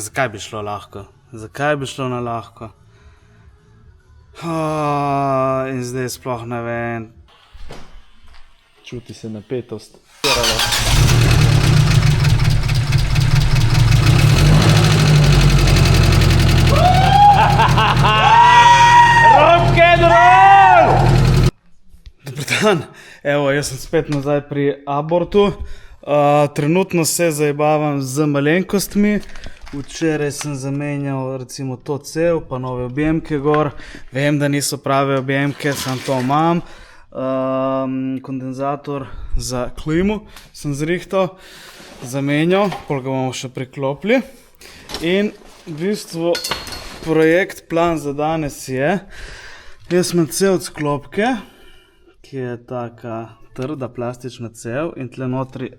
ker zakaj bi šlo lahko? Zakaj bi šlo na lahko? In zdaj sploh ne vem. Čuti se napetost. Rock'n'roll! Dobar dan, evo, jaz sem spet nazaj pri abortu. Trenutno se zajebavam z malenkostmi. Včeraj sem zamenjal recimo to cev, pa nove objemke gor. Vem, da niso prave objemke, sam to imam. Kondenzator za klimu sem zrihtal, zamenjal, pol ga bomo še priklopili. In v bistvu projekt, plan za danes je, jaz imam cev od sklopke, ki je taka trda plastična cev in tle notri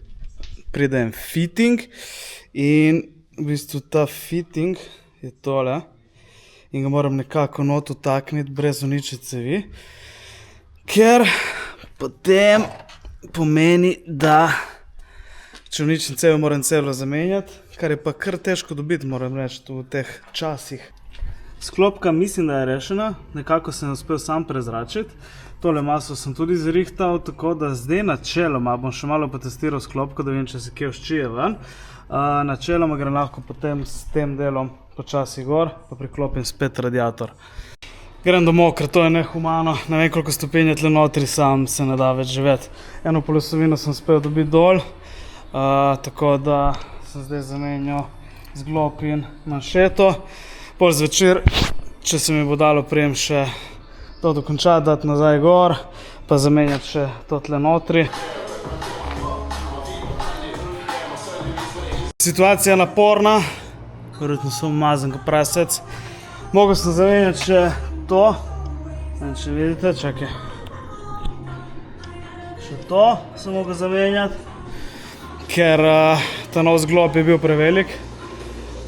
pride en fitting in v bistvu ta fitting je tole in ga moram nekako not utakniti brez uniče cevi, ker potem pomeni, da če uničim cev, moram celo zamenjati, kar je pa kar težko dobiti, moram reči, v teh časih. Sklopka mislim, da je rešena, nekako sem uspel sam prezračiti. Tole maso sem tudi zrihtal, tako da zdaj načeloma bom še malo potestiral sklopko, da vem, če se kje vščije ven. Načeloma grem lahko potem s tem delom počasi gor, pa priklopim spet radiator. Grem domov, ker to je nehumano, ne vem koliko stopinj je tle notri, sam se ne da več živeti. Eno polosovino sem uspel dobiti dol, tako da sem zdaj zamenjal zglob in manšeto. Pol zvečer, če se mi bo dalo, prijem še to dokončati, dati nazaj gor, pa zamenjati še to tle notri. Situacija je naporna, verjetno sem umazan kot prasec. Mogel sem zamenjati še to, če vidite, čakaj. Še to sem mogel zamenjati, ker ta nov zglob je bil prevelik.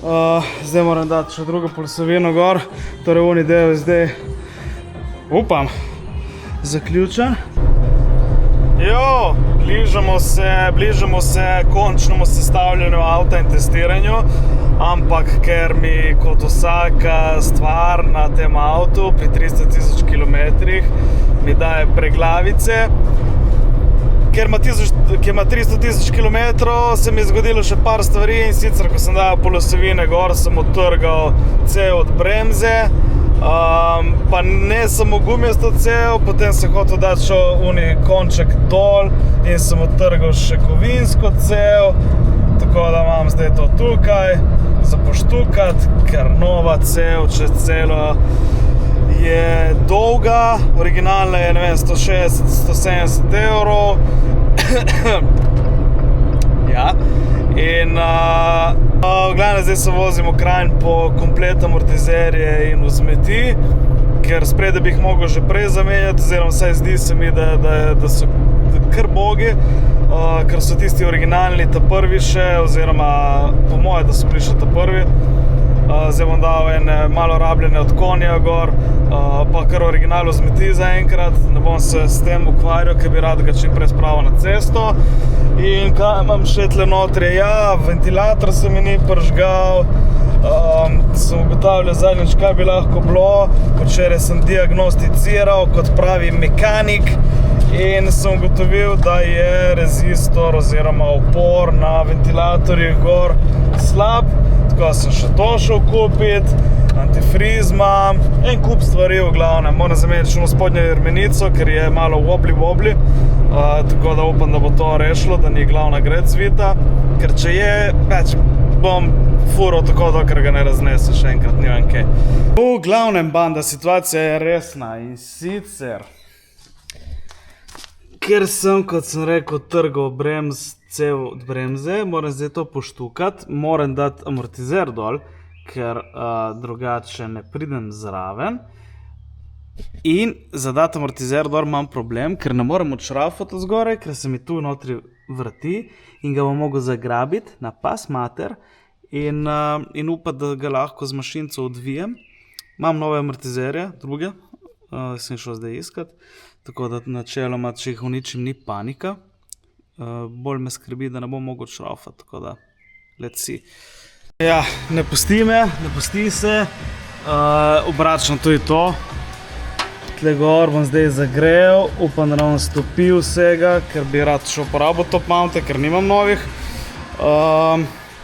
Zdaj moram dati še drugo polosovino gor, torej oni del je zdaj, upam, zaključen. Bližamo se končnemu sestavljanju avta in testiranju, ampak ker mi kot vsaka stvar na tem avtu pri 300 000 kilometrih mi daje preglavice. Ker ima 300 000 kilometrov, se mi je zgodilo še par stvari in sicer, ko sem dal polosovine gor, sem odtrgal cev od bremze, pa ne samo gumijasto cev, potem sem hotel dati še uni konček dol in sem odtrgal še kovinsko cev, tako da imam zdaj to tukaj za poštukati, ker nova cev čez celo je dolga, originalna je, ne vem, 160–170 evrov. Ja, in v glavnem zdaj se vozim v Kranj po komplet amortizerje in vzmeti, ker spredaj bi jih mogel že prej zamenjati, oziroma vsaj zdi se mi, da so kar bogi, ker so tisti originalni ta prvi še, oziroma po moje, da so bili še ta prvi. Zdaj bom dal ene malo rabljene od konja gor, pa kar original vzmeti zaenkrat, ne bom se s tem ukvarjal, ker bi rad ga čim prej spravil na cesto. In kaj imam še tle notri? Ja, ventilator se mi ni pržgal, sem ugotavljal zadnjič, kaj bi lahko bilo, včeraj sem diagnosticiral kot pravi mehanik in sem ugotovil, da je rezistor oziroma upor na ventilatorjih gor slab. Tako sem še to šel kupiti, antifriz imam, en kup stvari v glavnem. Moram zamenjati še spodnjo jermenico, ker je malo wobli, tako da upam, da bo to rešilo, da ni glavna gred zvita, ker če je, več bom fural tako, dokler ga ne raznese še enkrat, ni vem kaj. V glavnem, banda, situacija je resna in sicer, ker sem, kot sem rekel, trgal cev od bremze, moram zdaj to poštukati, moram dati amortizer dol, ker drugače ne pridem zraven. In za dati amortizer dol imam problem, ker ne morem odšrafati zgoraj, ker se mi tu notri vrti in ga bom mogel zagrabiti na pas mater in upati, da ga lahko z mašinco odvijem. Imam nove amortizerje, druge, sem šel zdaj iskat, tako da načeloma, če jih uničim, ni panika. Bolj me skrbi, da ne bom mogel odšrafati, tako da let's see. Ja, ne pusti me, ne pusti se, obračno to je to. Tle gor bom zdaj zagrel, upam, da ne bom stopil vsega, ker bi rad še uporabil top mounte, ker nimam novih.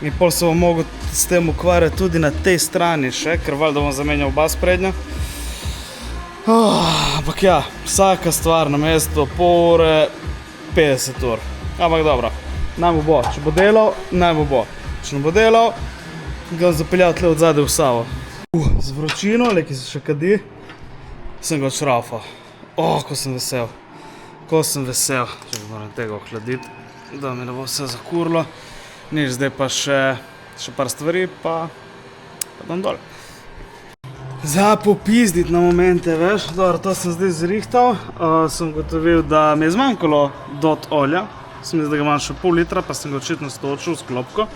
In pol se bom mogel s tem ukvarjati tudi na tej strani še, ker valjda bom zamenjal oba sprednja. Ampak ja, vsaka stvar na mesto, pol ure, 50 ur. Ampak dobro, naj mu bo. Če bo delal, naj mu bo. Če ne bo delal, ga bom zapeljal tle od zadaj v Savo. Z vročino, le ki se še kadi, sem ga odšraufal. Ko sem vesel. Ko sem vesel. Če moram tega ohladiti, da mi ne bo vse zakurlo. Nič, zdaj pa še par stvari, pa dam dol. Za popizditi na momente, veš, dobro, to sem zdaj zrihtal, sem gotovil, da mi je zmanjkalo dot olja, sem mislil, da ga imam še pol litra, pa sem ga očitno stočil s klopko.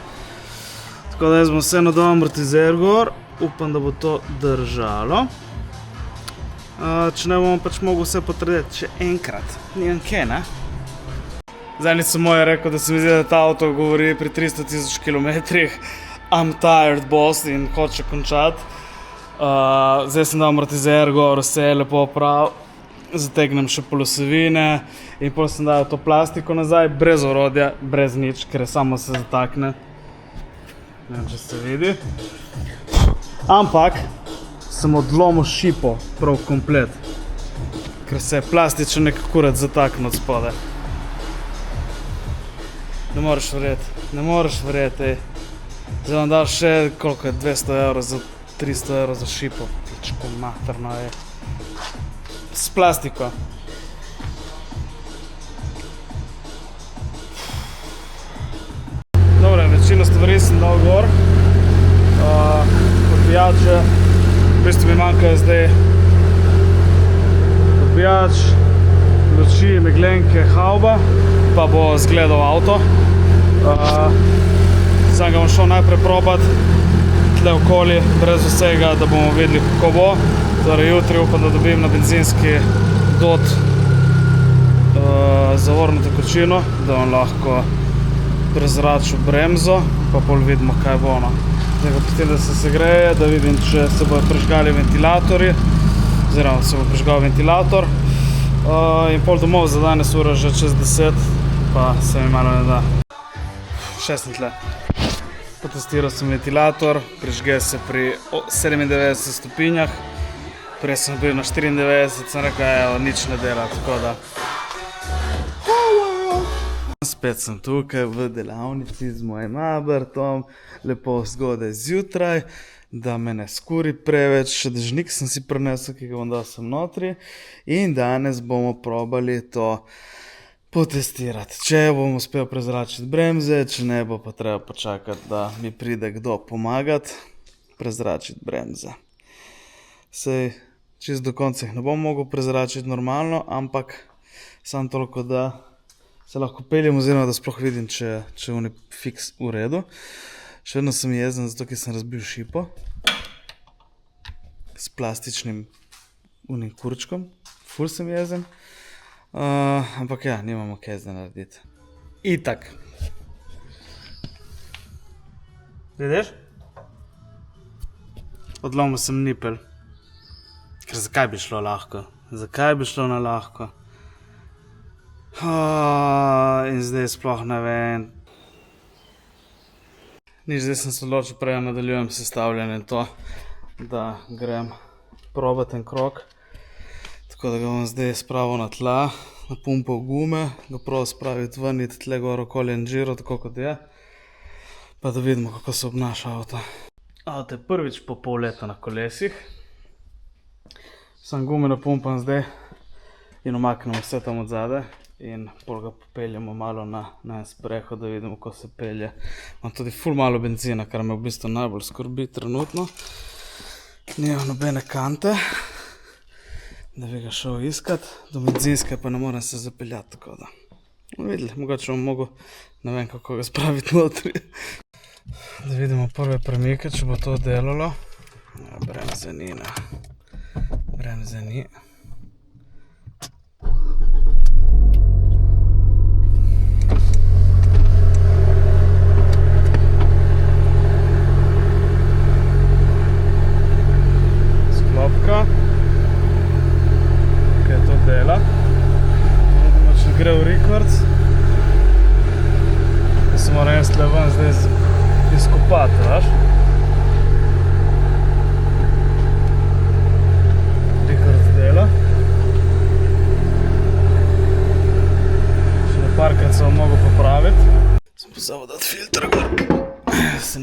Tako da jaz bom vseeno dal amortizer gor, upam, da bo to držalo. Če ne bom pač mogel vse potrditi še enkrat, nimam kaj, ne? Zadnjič sem moj rekel, da se mi zdi, da ta avto govori pri 300 000 kilometrih I'm tired, boss, in hoče končati. Zdaj sem dal amortizer gor, vse je lepo prav, zategnem še polosovine in potem sem dal to plastiko nazaj, brez orodja, brez nič, ker samo se zatakne. Ne vem, če se vidi. Ampak sem odlomil šipo prav komplet, ker se je plastično nekako kurat zataknil od spodaj. Ne moreš verjeti, Zdaj vam dal še, koliko je, 200 evrov za 300 evrov za šipo. Pičko materno je. S plastiko. Dobre, večino stvari sem dal gor. Odbijače, v bistvu mi manjkajo zdaj odbijač, luči, meglenke, hauba, pa bo zgledal avto. Sam ga bom šel najprej probati tle okoli, brez vsega, da bomo videli, kako bo. Torej jutri upam, da dobim na benzinski dot zavorno tekočino, da bom lahko prezračil bremzo, pa pol vidimo, kaj bo ono. Zdaj pa potem, da se segreje, da vidim, če se bojo prižgali ventilatorji, oziroma se bo prižgal ventilator. In pol domov, za danes ura že čez 10, pa se mi malo ne da. Še sem tle. Potestiral sem ventilator, prižge se pri 97 stopinjah, prej sem bil na 94, sem rekel, evo, nič ne dela, tako da. Spet sem tukaj v delavnici z mojim Albertom, lepo zgodaj zjutraj, da me ne skuri preveč, še dežnik sem si prinesel, ki ga bom dal sem notri, in danes bomo probali to potestirati. Če bom uspel prezračiti bremze, če ne bo pa treba počakati, da mi pride kdo pomagati prezračiti bremze. Sej, čist do konca jih ne bom mogel prezračiti normalno, ampak samo toliko, da se lahko peljem, oziroma da sploh vidim, če je fiks v redu. Še vedno sem jezen, zato ker sem razbil šipo s plastičnim unim kurčkom. Ful sem jezen. Ampak ja, nimamo kaj zdaj narediti. Itak. Vidiš? Odlomil sem nipel. Ker zakaj bi šlo lahko? Zakaj bi šlo na lahko? In zdaj sploh ne vem. Nič, zdaj sem se odločil, prej nadaljujem sestavljanje to, da grem probat en krog. Tako da ga bom zdaj spravil na tla, napumpal gume, ga probal spraviti ven, iti tle gor okoli en giro, tako kot je. Pa da vidimo, kako se obnaša avto. Avto je prvič po pol leta na kolesih. Sam gume napumpam zdaj in umaknemo vse tam od zadaj. In pol ga popeljemo malo na en sprehod, da vidimo, kako se pelje. Imam tudi ful malo benzina, kar me v bistvu najbolj skrbi trenutno. Nimam nobene kante, da bi ga šel iskat. Do benzinske pa ne morem se zapeljati, tako da. Videli, mogoče bom mogel, ne vem, kako ga spraviti notri. Da vidimo prve premike, če bo to delalo. Bremze ni, ne. Bremze ni.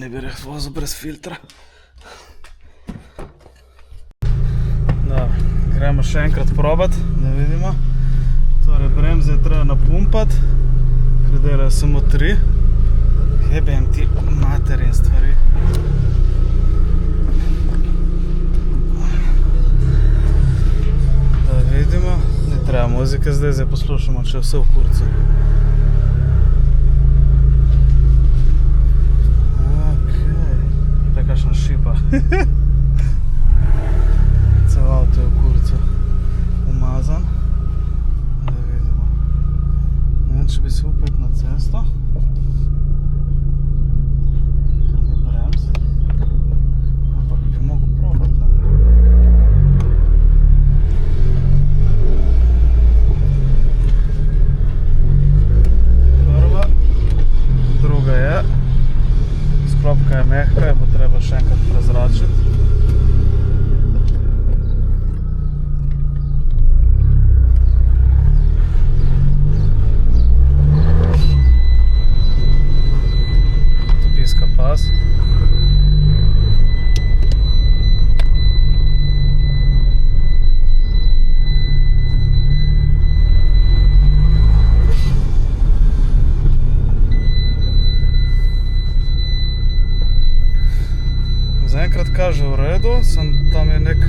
ne bi rekel vozil brez filtra. Gremo še enkrat probat, da vidimo. Torej, bremze je treba napumpati, ker delajo samo 3. Jebem ti materin stvari. Da vidimo, ne treba muzike zdaj poslušamo, če je vse v kurcu. Okej, kakšna šipa. Cel avto je v kurcu umazan. Da vidimo. Ne vem, če bi se upet na cesto. Ker ni bremz. Ampak bi mogel probat, ne? Prva. Druga je. Sklopka je mehka, bo treba še enkrat prezračiti. Pas. Zaenkrat kaže v redu, sem tam je nek,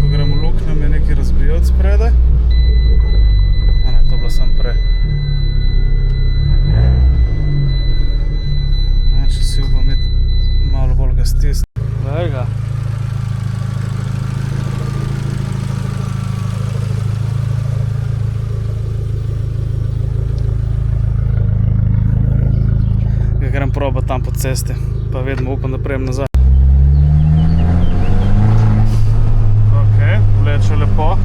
ko gremo luknjem, je neki razbijal od spredaj. A ne, to bilo sam prej. Če si upam imeti malo bolj ga stisniti. Glej ga. Grem probat tam po cesti, pa vedno upam, da prejem nazaj. Ok, vleče lepo.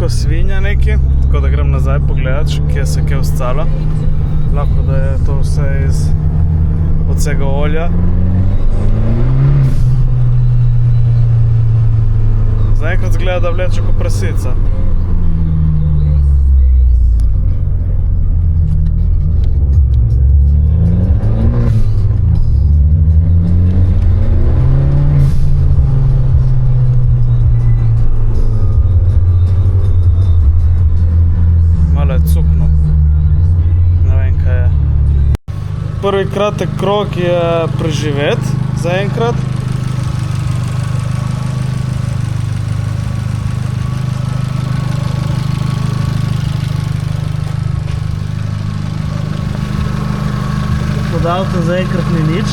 Svinja neki, tako da grem nazaj pogledat, kje se kaj ostalo. Lahko da je to vse iz odsega olja. Zaenkrat zgleda, da vleče kot prasica. Prvi kratek krog je preživet zaenkrat. Pod avto zaenkrat ni nič.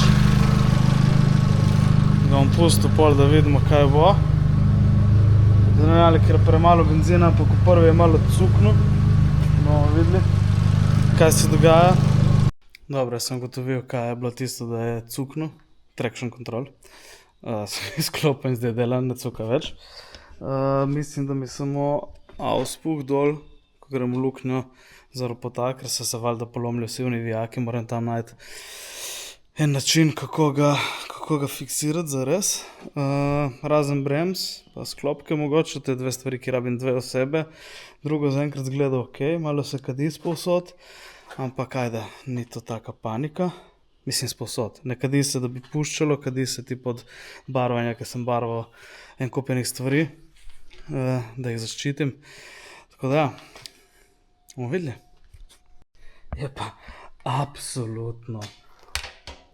Ga bom pustil pol, da vidimo, kaj bo. Zdaj ne vem, ali ker je premalo benzina, ampak v prvi je malo cuknil. Bomo videli, kaj se dogaja. Dobro, sem gotovil, kaj je bilo tisto, da je cuknil. Traction control. Sem izklopil in zdaj delam, ne cuka več. Mislim, da mi samo auspuh dol, ko grem v luknjo za ropota, ker so se valjda polomili vsi oni vijaki. Moram tam najti en način, kako ga fiksirati zares. Razen bremz, pa sklopke mogoče, te dve stvari, ki rabim dve osebe. Drugo zaenkrat zgleda ok, malo se kadi spovsod. Ampak ajde, ni to taka panika. Mislim spovsod. Ne kadi se, da bi puščalo, kadi se ti pod barvanja, ker sem barval en kupenih stvari, da jih zaščitim. Tako da, bomo videli. Je pa absolutno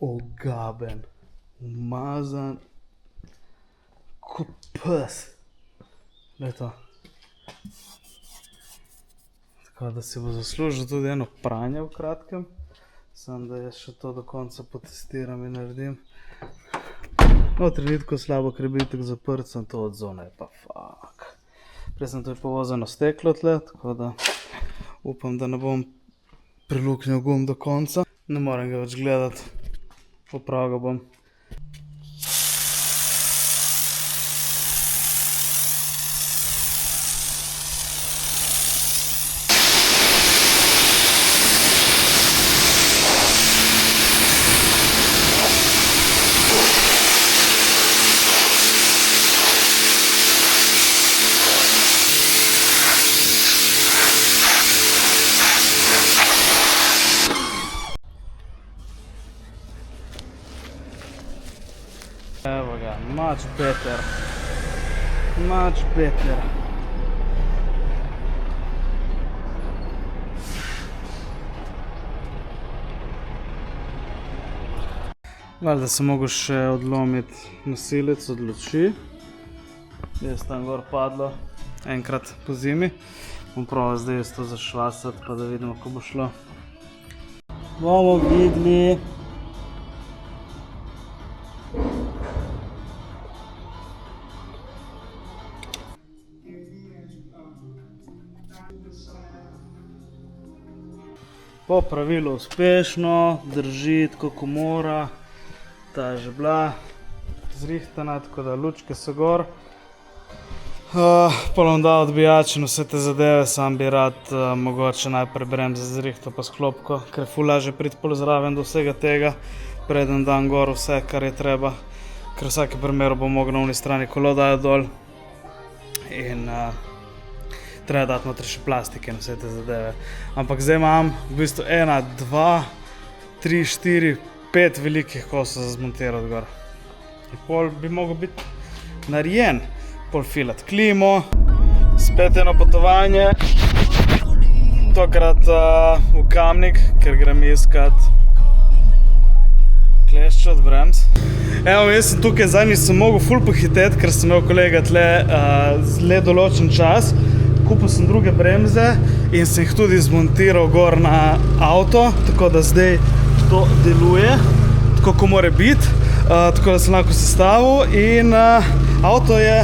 ogaben, umazan, kot pes. Glej to. Tako da si bo zaslužil tudi eno pranje v kratkem. Samo da jaz še to do konca potestiram in naredim. Notri ni tako slabo, ker je bil itak zaprt, sem to od zunaj, pa fuck. Prej sem to povozeno steklo tle, tako da upam, da ne bom priluknil gum do konca. Ne morem ga več gledati, popravil ga bom. Evo ga, much better. Much better. Valjda sem mogel še odlomiti nosilec od luči. Jaz tam gor padlo enkrat po zimi. Bom probal zdaj to zašvasati, pa da vidimo, ko bo šlo. Bomo videli. Po pravilu uspešno, drži tako, ko mora. Ta je že bila zrihtana, tako da lučke so gor. Pol bom dal odbijač in vse te zadeve, sam bi rad mogoče najprej bremze zrihtal pa sklopko, ker je ful lažje priti pol zraven do vsega tega, preden dam gor vse, kar je treba. Ker v vsakem primeru bom mogel na oni strani kolo dajati dol. In treba dati notri še plastike in vse te zadeve. Ampak zdaj imam v bistvu 1, 2, 3, 4, 5 velikih kosov za zmontirati gor. In pol bi mogel biti narejen. Pol filat klimo, spet eno potovanje, tokrat v Kamnik, ker grem iskat klešče od bremz. Evo, jaz sem tukaj zadnjič sem mogel ful pohiteti, ker sem imel kolega tle določen čas. Kupil sem druge bremze in sem jih tudi zmontiral gor na avto, tako da zdaj to deluje, tako ko mora biti, tako da sem lahko sestavil in avto je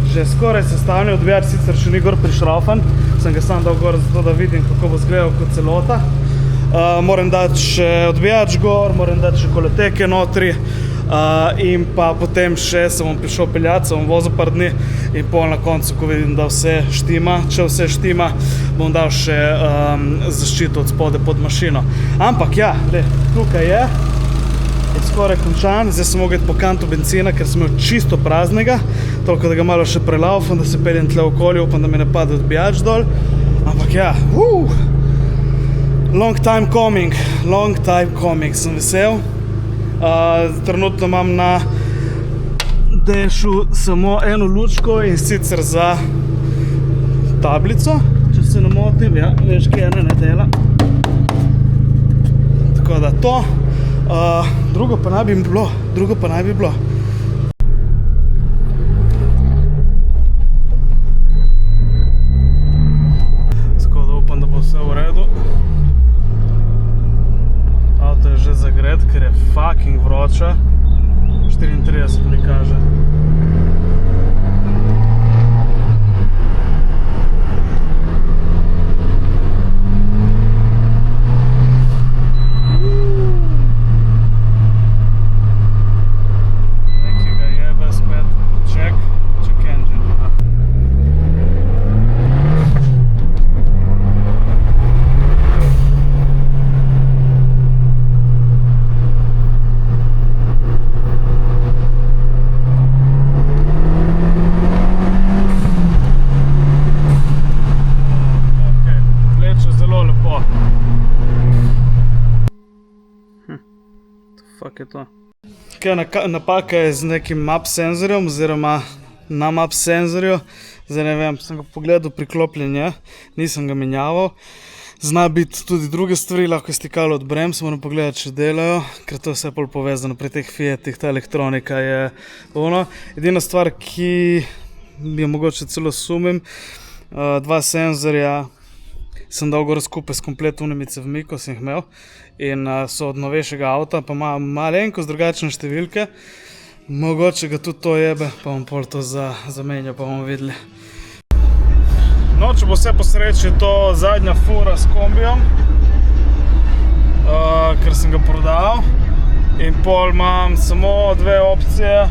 že skoraj sestavljen, odbijač sicer še ni gor prišraufen, sem ga sam dal gor zato, da vidim, kako bo izgledal kot celota. Moram dati še odbijač gor, moram dati še koleteke notri in pa potem še se bom prišel peljati, se bom vozil par dni in pol na koncu, ko vidim, da vse štima, če vse štima, bom dal še zaščito od spode pod mašino. Ampak ja, tukaj je skoraj končan, zdaj sem mogel iti po kantu benzina, ker sem imel čisto praznega, toliko da ga malo še prelaufam, da se peljem tle okolje, upam, da mi ne pade odbijač dol. Ampak ja, long time coming, sem vesel. Trenutno imam na dashu samo eno lučko in sicer za tablico, če se ne motim, ja, veš, kaj ena ne dela. Tako da to. Drugo pa naj bi bilo. Tako da upam, da bo vse v redu. Avto je že zagret, ker je fucking vroče. 34 mi kaže. Napaka je z nekim map senzorjem oziroma na map senzorju. Zdaj ne vem, sem ga pogledal, priklopljen je, nisem ga menjaval. Zna biti tudi druge stvari, lahko je stikalo od bremz, moram pogledati, če delajo, ker to je vse pol povezano pri teh Fiatih, ta elektronika je ono. Edina stvar, ki bi jo mogoče celo sumim, 2 senzorja sem dal gor skupaj s kompletnimi cevmi, ko sem jih imel, in so od novejšega avta, pa ima malenkost drugačne številke. Mogoče ga tudi to jebe, pa bom pol to zamenjal, pa bomo videli. No, če bo vse po sreči, to zadnja fura s kombijom, ker sem ga prodal. In pol imam samo dve opcije,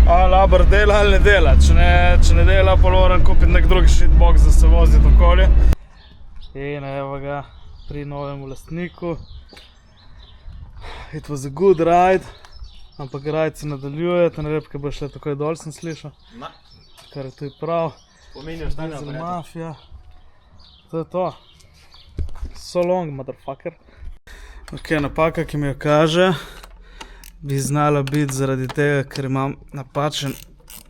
ali Abar dela ali ne dela. Če ne dela, pol moram kupiti nek drugi shitbox, da se voziti okoli. In evo ga pri novemu lastniku. It was a good ride, ampak ride se nadaljuje, te nalepke bo šle takoj dol, sem slišal. Kar je tudi prav. Pomenil stane Diesel mafija. To je to. So long, motherfucker. Ok, napaka, ki mi jo kaže, bi znala biti zaradi tega, ker imam napačen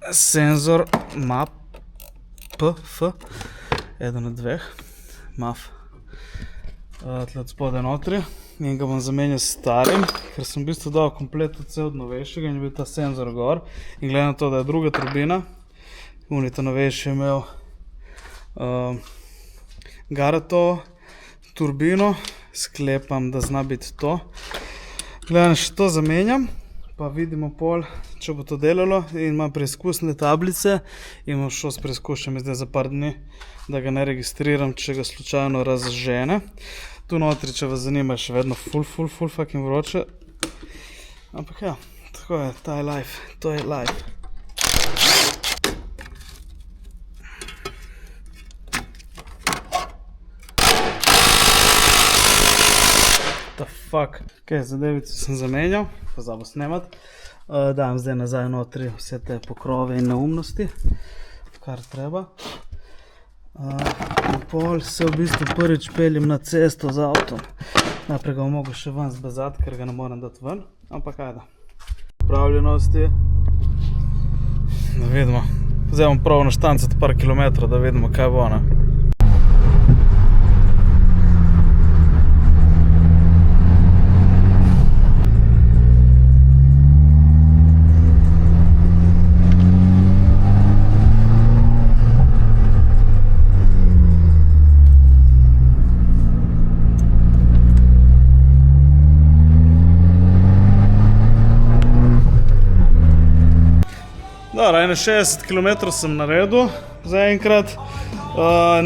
senzor MAP, PF, eden od dveh, MAF, tle od spodaj notri, in ga bom zamenjal s starim, ker sem v bistvu dal komplet vse od novejšega in je bil ta senzor gor, in glede na to, da je druga turbina, ta novejši je imel Garatovo turbino, sklepam, da zna biti to. Gledam, še to zamenjam, pa vidimo pol, če bo to delalo, in imam preizkusne tablice in imam šel s preizkušnjami zdaj za par dni, da ga ne registriram, če ga slučajno razžene. Tu notri, če vas zanima, je še vedno full fucking vroče. Ampak ja, tako je, ta je life, to je life. Ok, zadevico sem zamenjal, pozabil snemat. Dajem zdaj nazaj notri vse te pokrove in neumnosti, kar treba. In pol se v bistvu prvič peljem na cesto z avtom. Najprej ga bom mogel še ven zbezati, ker ga ne morem dati ven, ampak ajde. Upravljenosti. Da vidimo. Zdaj bom prav naštancati par kilometrov, da vidimo kaj bo, ne. Dobro, 61 km sem naredil zaenkrat,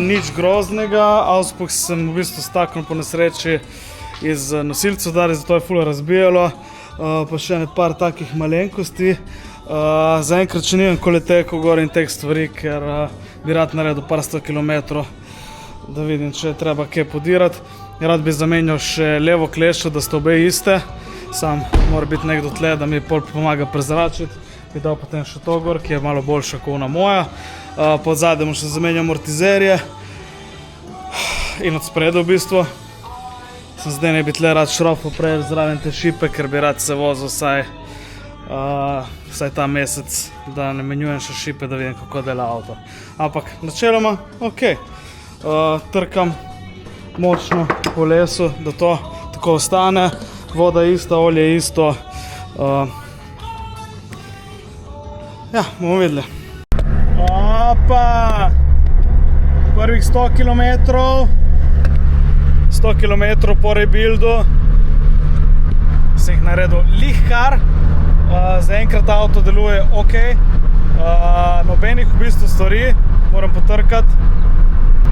nič groznega, auspuh sem v bistvu staknil po nesreči iz nosilcev udari, zato je ful razbijalo, pa še par takih malenkosti. Zaenkrat še nimam koletekov gor in teh stvari, ker bi rad naredil par 100 km, da vidim, če je treba kaj podirati. Rad bi zamenjal še levo kleščo, da sta obe iste, sam mora biti nekdo tle, da mi pol pomaga prezračiti. Bi dal potem še to gor, ki je malo boljša kot ona moja. Pod zadnjem še zamenjal amortizerje in od spredaj v bistvu. Sem zdaj ne bi tle rad šrofal prej zraven te šipe, ker bi rad se vozil vsaj ta mesec, da ne menjujem še šipe, da vidim, kako dela avto. Ampak načeloma, ok. Trkam močno po lesu, da to tako ostane. Voda ista, olje isto. Ja, bomo videli. Opa! Prvih 100 km. 100 km po rebuildu. Sem jih naredil lihkar. Zaenkrat avto deluje ok. Nobenih v bistvu stvari, moram potrkati.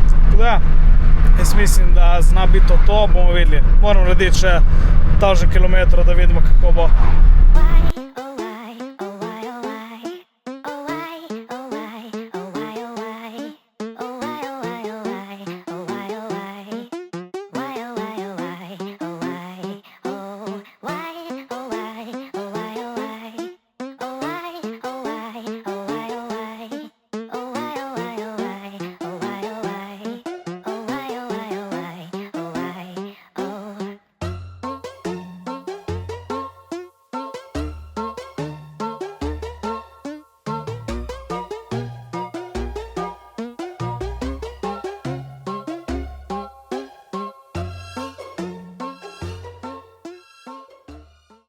Tako da, jaz mislim, da zna biti to, bomo videli. Moram narediti še 1000 km, da vidimo, kako bo.